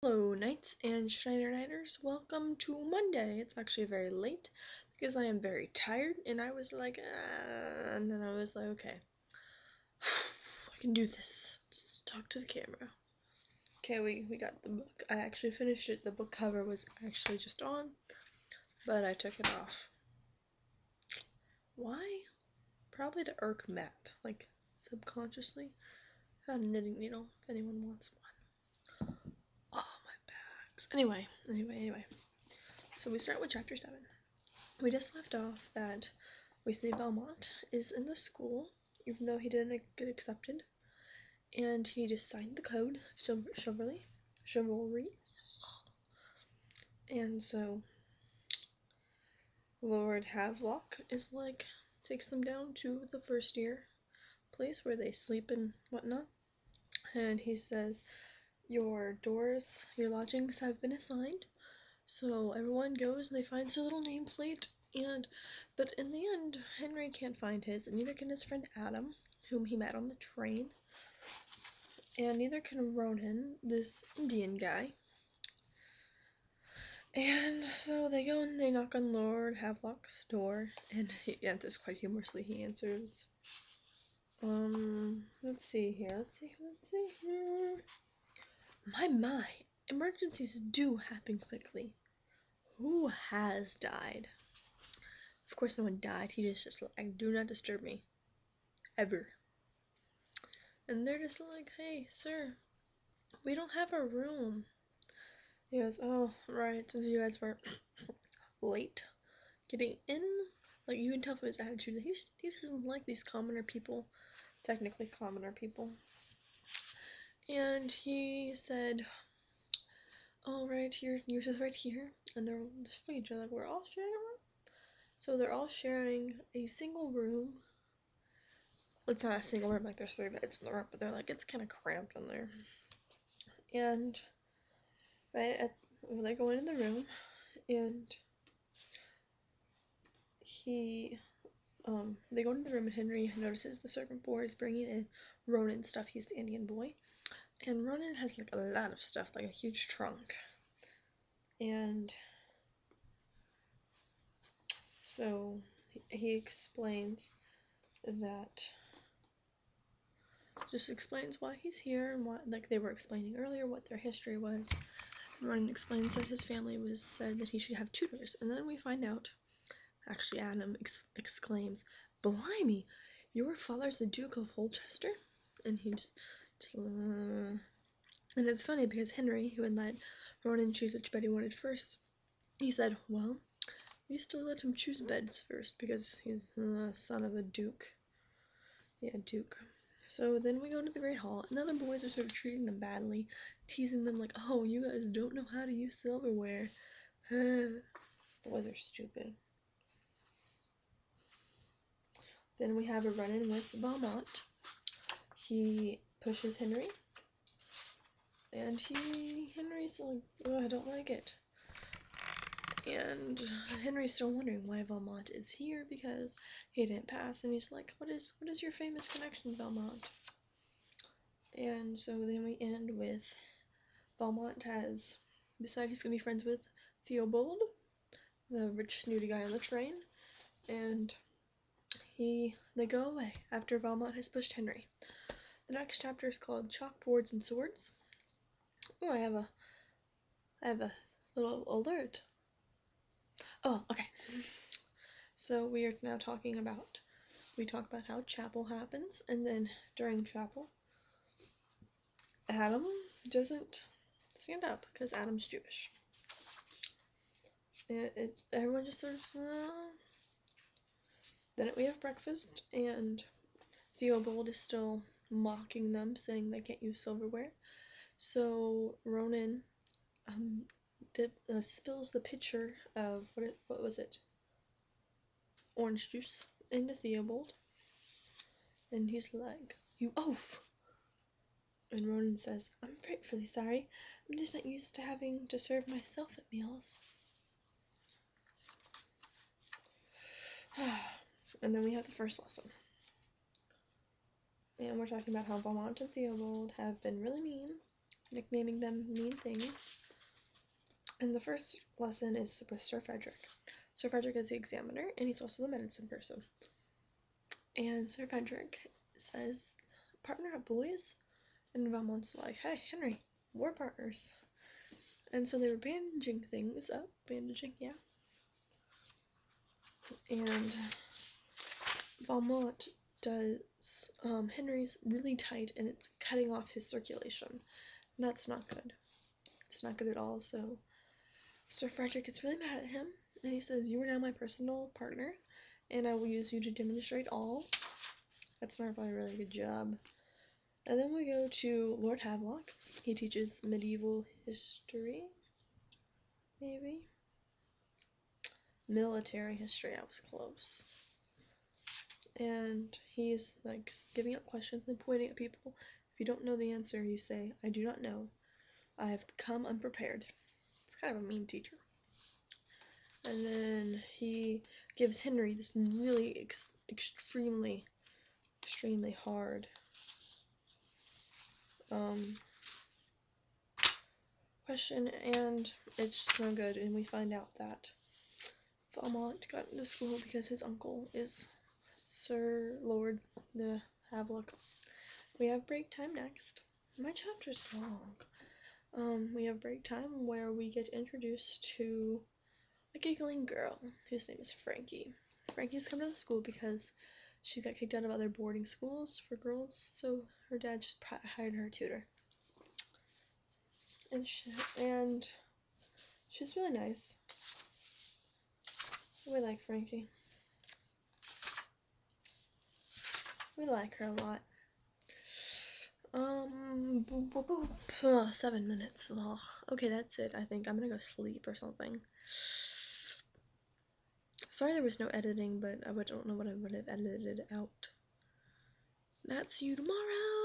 Hello, Knights and SchneiderKnighters. Welcome to Monday. It's actually very late because I am very tired, and I was like, and then I was like, okay, I can do this. Just talk to the camera. Okay, we got the book. I actually finished it. The book cover was actually just on, but I took it off. Why? Probably to irk Matt, like subconsciously. I have a knitting needle if anyone wants one. Oh, my bags. Anyway. So we start with chapter 7. We just left off that we see Belmont is in the school, even though he didn't get accepted, and he just signed the code, chivalry, and so Lord Havelock is like, takes them down to the first year place where they sleep and whatnot, and he says, your lodgings have been assigned. So everyone goes and they find their little nameplate, but in the end, Henry can't find his, and neither can his friend Adam, whom he met on the train, and neither can Ronan, this Indian guy. And so they go and they knock on Lord Havelock's door, and he answers quite humorously. He answers, let's see here. My, emergencies do happen quickly. Who has died? Of course no one died. He just like, do not disturb me. Ever. And they're just like, hey, sir, we don't have a room. He goes, oh, right, since you guys were late getting in. Like, you can tell from his attitude that he doesn't like these commoner people. Technically commoner people. And he said, oh, right here, yours is right here. And they're just looking at each other like, we're all sharing a room? So they're all sharing a single room. It's not a single room, like there's 3 beds in the room, but they're like, it's kind of cramped in there. And they go into the room, and they go into the room, and Henry notices the servant boy is bringing in Ronan's stuff. He's the Indian boy, and Ronan has like a lot of stuff, like a huge trunk. And so he explains why he's here, and what, like they were explaining earlier, what their history was. Ronan explains that his family said that he should have tutors, and then we find out, actually Adam exclaims, blimey, your father's the Duke of Holchester? And he just and it's funny because Henry, who had let Ronan choose which bed he wanted first, he said, well, we still let him choose beds first because he's the son of a duke. Yeah, duke. So then we go to the Great Hall, and the other boys are sort of treating them badly, teasing them like, oh, you guys don't know how to use silverware. Boys are stupid. Then we have a run-in with Belmont. He pushes Henry, and Henry's like, oh, I don't like it. And Henry's still wondering why Belmont is here because he didn't pass, and he's like, what is your famous connection, Belmont? And so then we end with Belmont has decided he's gonna be friends with Theobald, the rich snooty guy on the train, and they go away after Belmont has pushed Henry. The next chapter is called Chalkboards and Swords. Oh, I have a little alert. Oh, okay. So we are now talking about, we talk about how chapel happens, and then during chapel, Adam doesn't stand up because Adam's Jewish. And everyone just sort of, Then we have breakfast, and Theobald is still mocking them, saying they can't use silverware. So Ronan spills the pitcher of, what was it? Orange juice into Theobald. And he's like, you oaf! And Ronan says, I'm frightfully sorry. I'm just not used to having to serve myself at meals. And then we have the first lesson. And we're talking about how Belmont and Theobald have been really mean nicknaming them mean things. And the first lesson is with Sir Frederick. Sir Frederick is the examiner, and he's also the medicine person. And Sir Frederick says, "Partner up, boys." And Valmont's like, "Hey, Henry, we're partners." And so they were bandaging things up. Yeah. And Valmont does Henry's really tight, and it's cutting off his circulation. And that's not good. It's not good at all. So Sir Frederick gets really mad at him, and he says, "You are now my personal partner, and I will use you to demonstrate all." That's not probably a really good job. And then we go to Lord Havelock. He teaches medieval history, maybe? Military history, I was close. And he's like giving up questions and pointing at people. If you don't know the answer, you say, "I do not know. I have come unprepared." It's kind of a mean teacher. And then he gives Henry this really extremely hard question, and it's just no good. And we find out that Valmont got into school because his uncle is Sir Lord de Havelock. We have break time next. My chapter's long. We have break time where we get introduced to a giggling girl whose name is Frankie. Frankie's come to the school because she got kicked out of other boarding schools for girls, so her dad just hired her tutor. And she's really nice. We like Frankie. We like her a lot. 7 minutes. Ugh. Okay, that's it. I think I'm gonna go sleep or something. Sorry there was no editing, but I don't know what I would have edited out. That's you tomorrow.